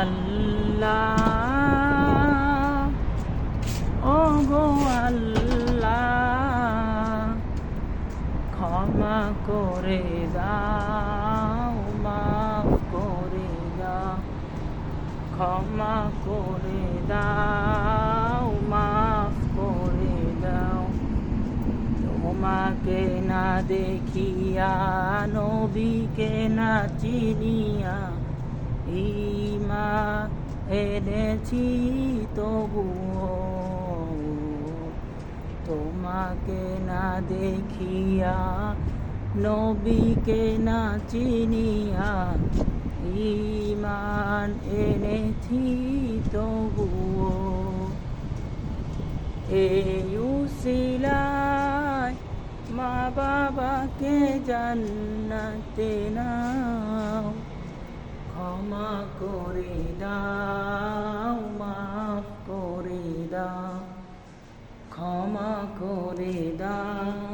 আল্লাহ, ও গো আল্লাহ, ক্ষমা করে দাও, মাফ করে দাও, ক্ষমা করে দাও, মাফ করে দাও। তোমাকে না দেখিয়া, নবীকে না চিনিয়া, ঈমান এনেছি তবুও। তোমাকে না দেখিয়া, নবীকে না চিনিয়া, ঈমান এনেছি তবুও। এই উসিলায় মা বাবাকে জান্নাতে নাও, ক্ষমা করে দাও, মাফ করে দাও, ক্ষমা করে দাও।